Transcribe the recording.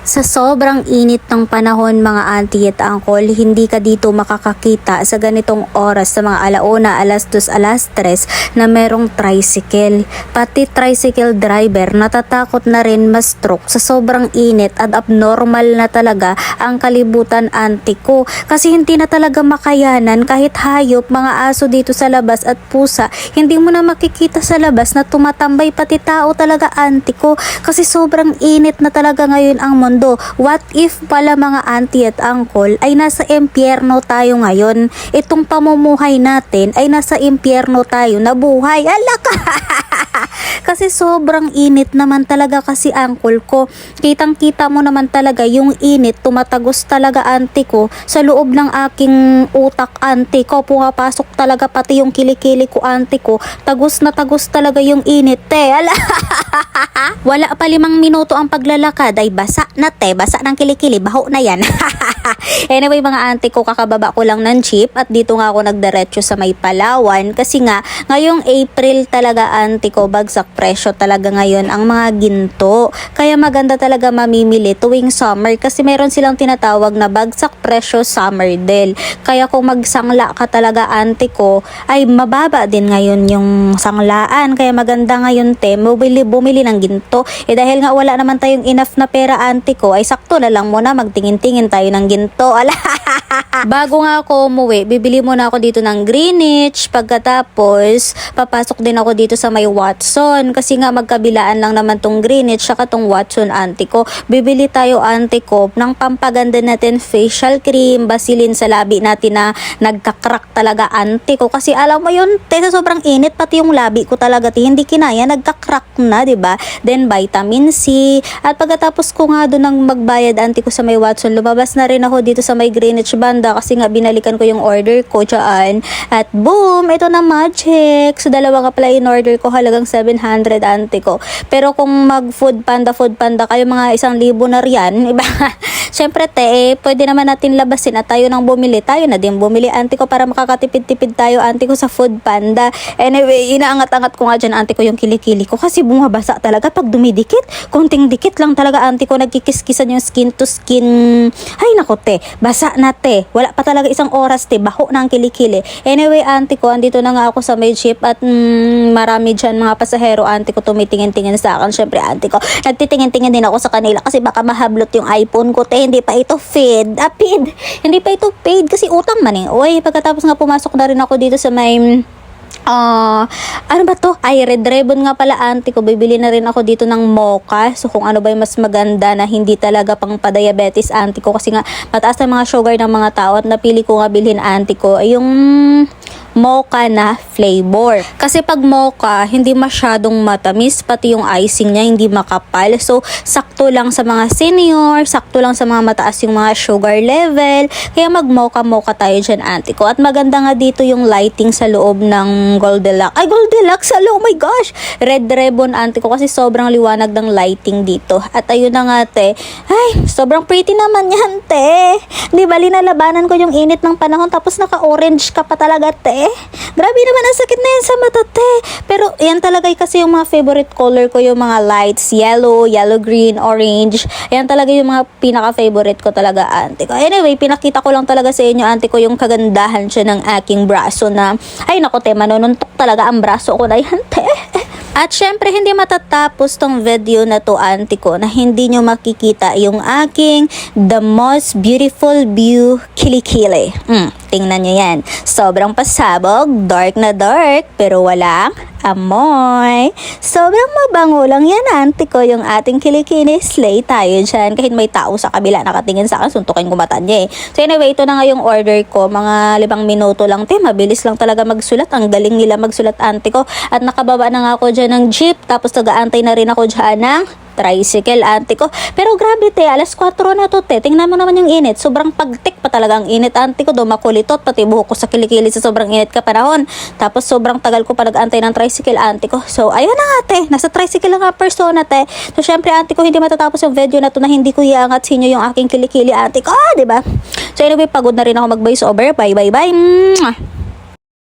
Sa sobrang init ng panahon mga auntie at uncle, hindi ka dito makakakita sa ganitong oras sa mga alauna, alas 2, alas 3 na merong tricycle. Pati tricycle driver natatakot na rin ma-stroke sa sobrang init at abnormal na talaga ang kalibutan auntie ko. Kasi hindi na talaga makayanan kahit hayop, mga aso dito sa labas at pusa, hindi mo na makikita sa labas na tumatambay, pati tao talaga auntie ko. Kasi sobrang init na talaga ngayon ang mundo. What if pala mga auntie at uncle ay nasa impyerno tayo ngayon? Itong pamumuhay natin ay nasa impyerno tayo na buhay. Alaka! Kasi sobrang init naman talaga kasi uncle ko. Kitang-kita mo naman talaga yung init, tumatagos talaga auntie ko sa loob ng aking utak auntie ko. Pumapasok talaga pati yung kilikili ko auntie ko. Tagos na tagos talaga yung init ala. Wala pa 5 minuto ang paglalakad ay basa na basa ng kilikili, baho na yan. Anyway mga auntie ko, kakababa ko lang ng jeep at dito nga ako nagdiretso sa may Palawan kasi nga ngayong April talaga auntie ko, bagsak presyo talaga ngayon ang mga ginto. Kaya maganda talaga mamimili tuwing summer kasi meron silang tinatawag na bagsak presyo summer deal. Kaya kung magsangla ka talaga auntie ko, ay mababa din ngayon yung sanglaan. Kaya maganda ngayon bumili ng ginto. Dahil nga wala naman tayong enough na pera auntie ko, ay sakto na lang muna magtingin-tingin tayo ng ginto. Bago nga ako umuwi, bibili muna ako dito ng Greenwich. Pagkatapos, papasok din ako dito sa may Watson. Kasi nga magkabilaan lang naman tong Greenwich saka tong Watson auntie ko. Bibili tayo auntie ko ng pampaganda natin facial cream, Vaseline sa labi natin na nagkakrak talaga auntie ko. Kasi alam mo yun, sa sobrang init, pati yung labi ko talaga hindi kinaya, nagkakrak na, diba? Then vitamin C. At pagkatapos ko nga doon ng magbayad auntie ko sa may Watson, lumabas na rin ako dito sa may Greenwich banda kasi nga binalikan ko yung order ko dyan. At boom, ito na magic. So dalawa nga pala in order ko, halagang 700 auntie ko. Pero kung mag food panda kayo, mga 1,000 na riyan, iba. Syempre pwede naman natin labasin at tayo nang bumili. Tayo na din bumili auntie ko para makakatipid-tipid tayo auntie ko sa food panda. Anyway, inaangat-angat ko nga dyan auntie ko yung kilikili ko kasi bumabasa talaga pag dumidikit. Konting dikit lang talaga auntie ko, nagkikiskisan yung skin to skin. Ay nako basa na wala pa talaga isang oras baho na ang kilikili. Anyway auntie ko, andito na nga ako sa may jeep at marami dyan mga pasahero auntie ko tumitingin-tingin sa akin. Syempre auntie ko, nagtitingin-tingin din ako sa kanila kasi baka mahablot yung iPhone ko hindi pa ito paid. Hindi pa ito paid kasi utang man Uy, pagkatapos nga pumasok na rin ako dito sa may ano ba to? Ay, Red Ribbon nga pala auntie ko. Bibili na rin ako dito ng mocha. So kung ano ba yung mas maganda na hindi talaga pang pa-diabetes auntie ko kasi nga mataas na mga sugar ng mga tao at napili ko nga bilhin auntie ko ay yung mocha na flavor. Kasi pag mocha, hindi masyadong matamis, pati yung icing niya hindi makapal. So, sakto lang sa mga senior, sakto lang sa mga mataas yung mga sugar level. Kaya mag-mocha tayo dyan, auntie ko. At maganda nga dito yung lighting sa loob ng Goldilocks. Ay, Goldilocks! Oh my gosh! Red Ribbon, auntie ko, kasi sobrang liwanag ng lighting dito. At ayun na nga, ay, sobrang pretty naman yan, Di ba, linalabanan ko yung init ng panahon, tapos naka-orange ka pa talaga, Grabe naman ang sakit na yan sa mata, Pero yan talaga kasi yung mga favorite color ko, yung mga lights, yellow, green, orange. Yan talaga yung mga pinaka-favorite ko talaga, auntie ko. Anyway, pinakita ko lang talaga sa inyo, auntie ko, yung kagandahan siya ng aking braso na, ay nako, manununtok talaga ang braso ko na yan, At syempre, hindi matatapos tong video na to, auntie ko, na hindi nyo makikita yung aking the most beautiful view kilikili. Tingnan nyo yan. Sobrang pasabog, dark na dark, pero walang amoy. Sobrang mabango lang yan, auntie ko, yung ating kilikili. Slay tayo dyan. Kahit may tao sa kabila nakatingin sa akin, suntukin ko mata niya So anyway, ito na nga yung order ko. Mga 5 minuto lang, mabilis lang talaga magsulat. Ang galing nila magsulat, auntie ko. At nakababa na nga ako dyan ng jeep. Tapos nag-aantay na rin ako dyan ng tricycle, auntie ko. Pero grabe, alas 4 na to, Tingnan mo naman yung init. Sobrang pagtik pa talaga ang init, auntie ko. Dumakulitot, pati buhok ko sa kilikili sa sobrang init ka panahon. Tapos sobrang tagal ko pa nag-antay ng tricycle, auntie ko. So, ayun na nga, Nasa tricycle lang nga persona, So, syempre, auntie ko, hindi matatapos yung video na to na hindi ko iangat sa inyo yung aking kilikili, auntie ko. Diba? So, anyway, pagod na rin ako mag-voice over. Bye.